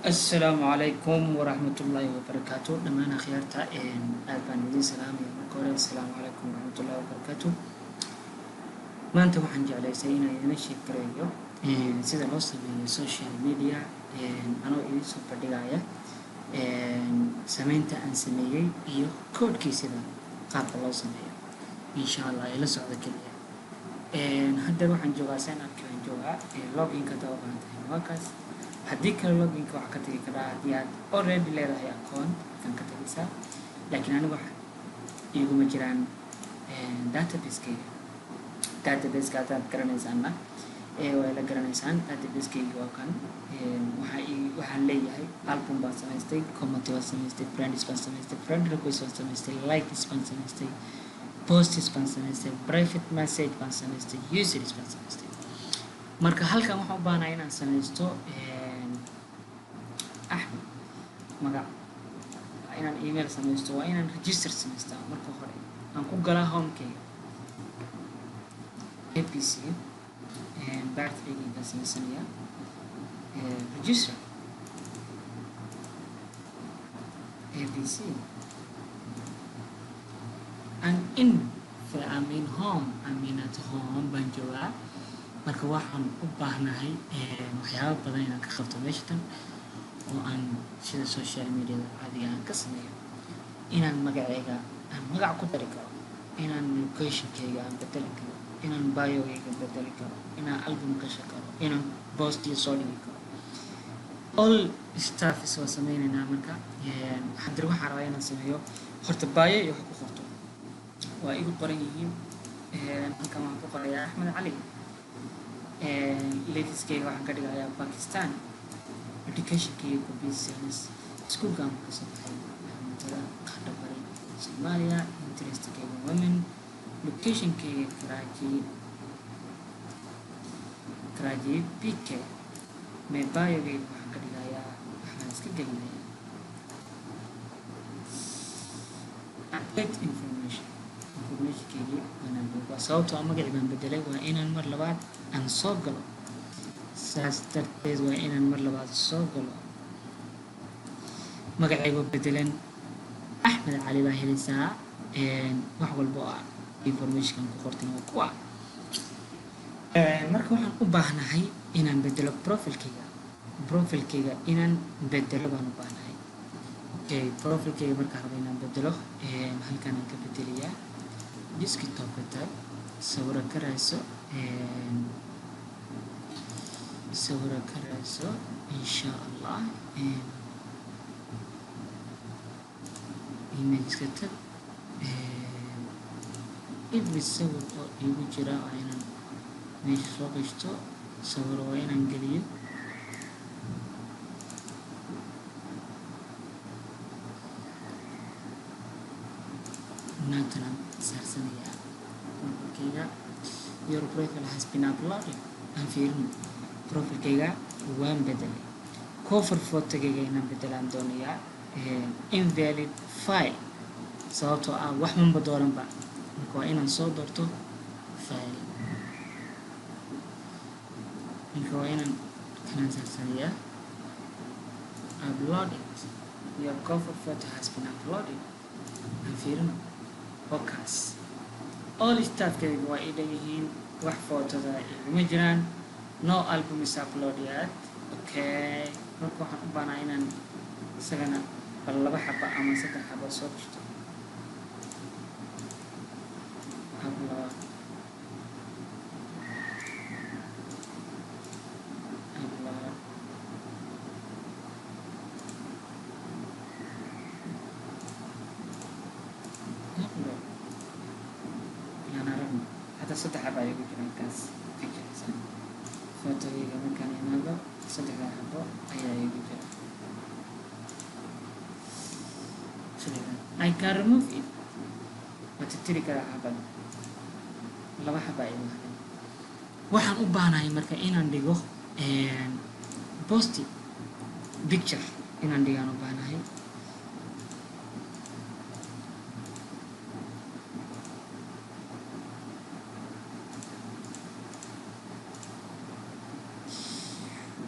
السلام عليكم ورحمة الله وبركاته دمانا خيارتا ألبان ودين سلام يا مكورة السلام عليكم ورحمة الله وبركاته ما أنت وحن جعلي سينا ينشي كريو سيدا لوصل بالسوشيال ميديا أنا إيدي سوبر دقايا سمينتا أن سميي إيو كود كي سيدا قاب الله سميي إن شاء الله إلا سعودة كليا هذا وحن جوغا سينا كوين جوغا لوغين كتاو بانتهي واكاس haddii kale loginka waxaa ka tagi karaa haddii aad already leedahay account kan ka tagaysaa laakiin aniga wax iguma jiraan databaseka hadaad garanaysaana waa la garanaysaan databasekeyga waa kan waxaan leeyahay album baan samaystay comment baan samaystay friend request baan samaystay likes baan samaystay posts baan samaystay private message baan samaystay users baan samaystay marka halkan waxaan u baahanahay inaan samaysto أحمد مقع إن الإيميل سميستو وإن الريجستر سميستا مركو خري أنكو قلا هوم كي ABC بعد إيجي بس مسنيا ريجستر ABC and in I'm in home at home بنجوا مركو واحد أباهناهي وحياة بدنا كخطو مشتن oo aan sida social media caadiga aan ka sameeyo inaan magacayga aan magac ku dari karo inaan locationkayga aan bedeli karo inaan biogayga bedeli karo inaan album ka shaqeeyo inaan post iyo soo dhigi karo all stuff soo sameynayna marka haddii waxaan rabaa inaan sameeyo horta bio iyo wax ku qorto waa igu qoran yihiin halkan waxaan ku qorayaa Axmed Cali latestkayga waxaan ka dhigayaa Pakistan education kayga business school gaan ka soo baxay mudada qaada bari Soomaaliya interest kayga women location kayga Karachi PK me bio gayga waxaan ka dhigayaa waxaan iska gelinaya information kayga wanaan waa sababtoo ah magacii baan bedelay waa inaan mar labaad aan soo galo saas darteed waa inaan mar labaad soo galo magacayga bedelan Axmed Cali baa helaysaa wax walba oo information ku qortin oo ku ah marka waxaan u baahanahay inaan bedelo profilkayga inaan bedelo baan u baahanahay profilkayga marka rabo inaan bedelo halkan aan ka bedeliyaa desktop tab sawir ka raadso صورة كراسة إن شاء الله إيميل كتب إبري الصور يوجرا عينا ماشي صوغشتو صور وين انجليو ناتنا سرسنيا كيغا your profile has been uploaded and film profilkayga waan bedelay cover photogayga inaan bedelaan doonayaa invalid file sababtoo ah wax manba dooranba marka waa inaan soo doorto file marka waa inaan kanaan sarsanayaa uploaded your cover photo has been uploaded aan fiirino focus all staffkayga waa ii dhanyihiin wax photoda iguma jiraan no album is uploaded yet okay marka waxaan u baahanahay inaan isagana bal 2 xabo ama 3 xabo soo dhigto hada 3 xabo ay ugu jiraan kaas fotoyga markaan imaado 3 xabo ayaa igu jira I can remove it watitiri karaa xabad 2 xabo ay waxaan u baahanahay marka inaan dhigo post picture inaan dhigaan u baahanahay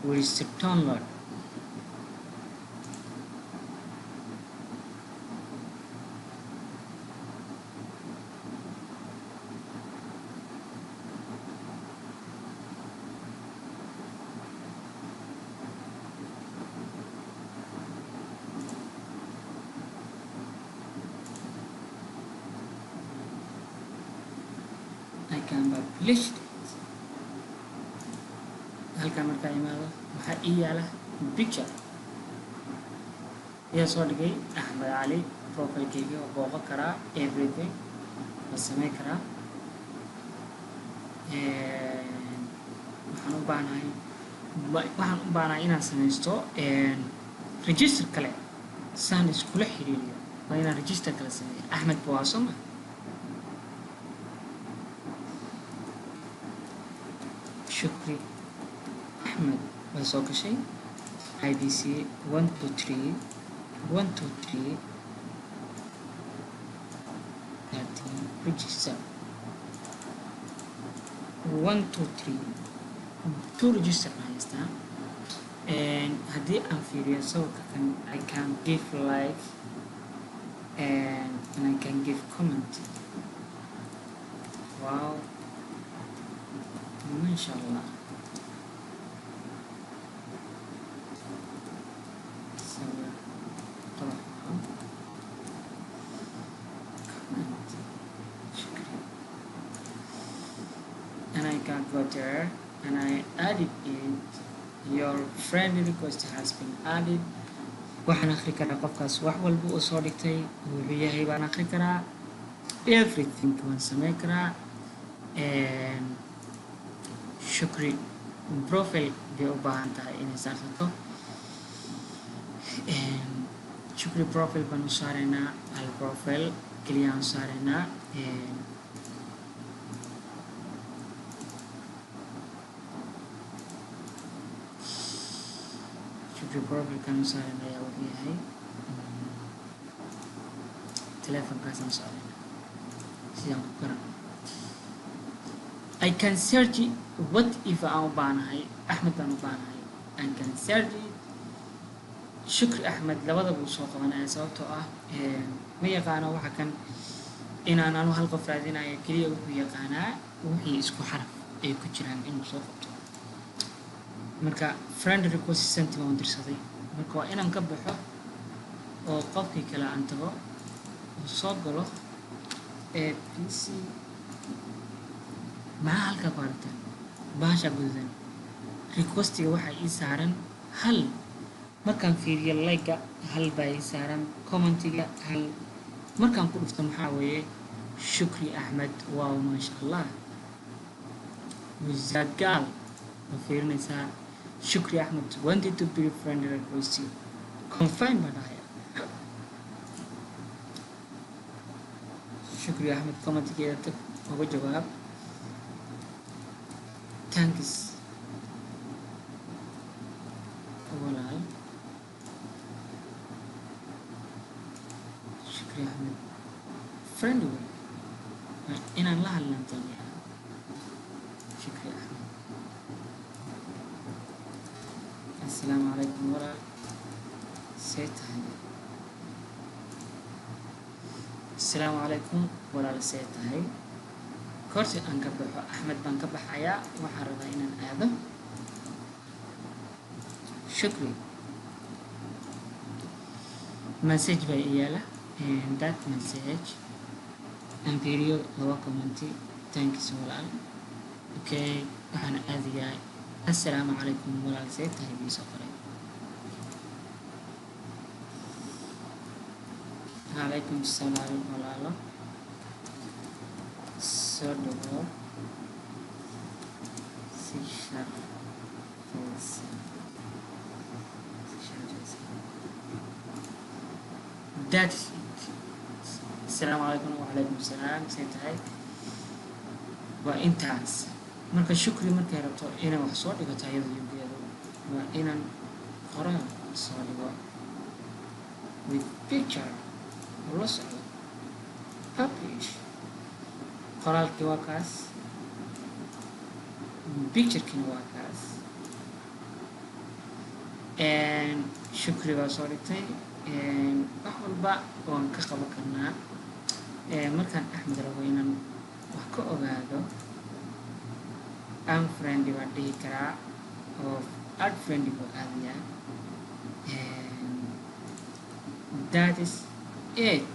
where is the download can publish halkan markaa imaado waxaa ii yaala picture ayaa soo dhigay Axmed Cali profilekeyga oo booqan karaa everything la sameyn karaa waxaan u baahanahay inaan sameysto register kale saan iskula xiriiriyo waa inaan register kale sameeyo Axmed Boasoma Shukri Ahmed waa soo gashay IBC 123 123 13 register 123 2 register haystaa haddii aan fiiriyo sawirka kan I can give like and I can give comment wow mashallah and I can go there and I added it your friend request has been added waxaan akhri karaa qofkaas wax walba uu soo dhigtay wuxuu yahay baan akhri karaa everything waan sameyn karaa Shukri profile bay u baahan tahay inay saarsato Shukri profile baan u saaraynaa hal profile keliya aan saaraynaa Shukri profile kan u saaraynaa ayaa wuxuu yahay telefonkaas aan saaraynaa sidaan ku garan I can search it what if aan u baahanahay Axmed baan u baahanahay I can search it Shukri Axmed labadaba uu soo qabanaya sababtoo ah ma yaqaano waxa kan inaan anu hal qof raadinayo keliya wuxuu yaqaanaa wixii isku xaraf ay ku jiraan inuu soo qabto marka friend request sent baan u dirsaday marka waa inaan ka baxo oo qofkii kale aan tago oo soo galo PC maxaa halkaa ku aragtaan bahasha gududan requestiga waxaa ii saaran hal markaan fiiriyo like hal baa ii saaran commentiga hal markaan ku dhufto maxaa weeye Shukri Axmed wow masha Allah wizagaal ma fiirinaysaa Shukri Axmed wanted to be friend request confirm baa dhahaya Shukri Axmed commentigeeda tag uga jawaab thanks walaal Shukri Axmed friend way inaan la hadlan doonaa Shukri Axmed assalaamu calaykum walaal see tahay assalaamu calaykum walaal see tahay korsi aan ka baxo Axmed baan ka baxayaa waxaan rabaa inaan aado Shukri message baa ii yaala and that message and video laba commenti thanks walaal okay waxaan aadayaa assalaamu calaykum walaal see tahay bii soo qoray calaykum salaam walaalo soo dhawo si sharfaysan that is it assalaamu calaykum wacalaykum salaam see tahay waa intaas marka Shukri markay rabto inay wax soo dhigato iyada yugeedo waa inaan qoraal soo dhigo with picture la socdo publish qoraalkii waa kaas picturekina waa kaas Shukri baa soo dhigtay wax walba waan ka qaban karnaa markaan Axmed rabo inaan wax ka ogaado I'm friendly baan dhihi karaa oo add friendly buu aadayaa that is it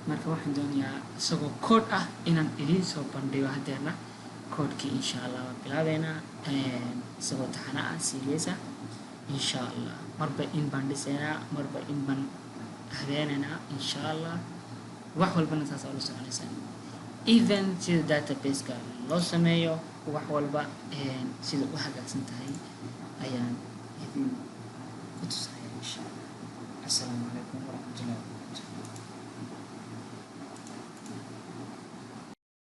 marka waxaan doonayaa isagoo code ah inaan idiin soo bandhigo haddeerna codekii insha allah waan bilaabeynaa isagoo taxana ah serious ah insha allah marba in baan dhiseynaa marba in baan habeenaynaa insha allah wax walbana saas aa la soconaysaa even sida databaseka loo sameeyo wax walba sida u hagaagsan tahay ayaan idin ku tusaya insha allah. Assalaamu calaykum waraxmatullahi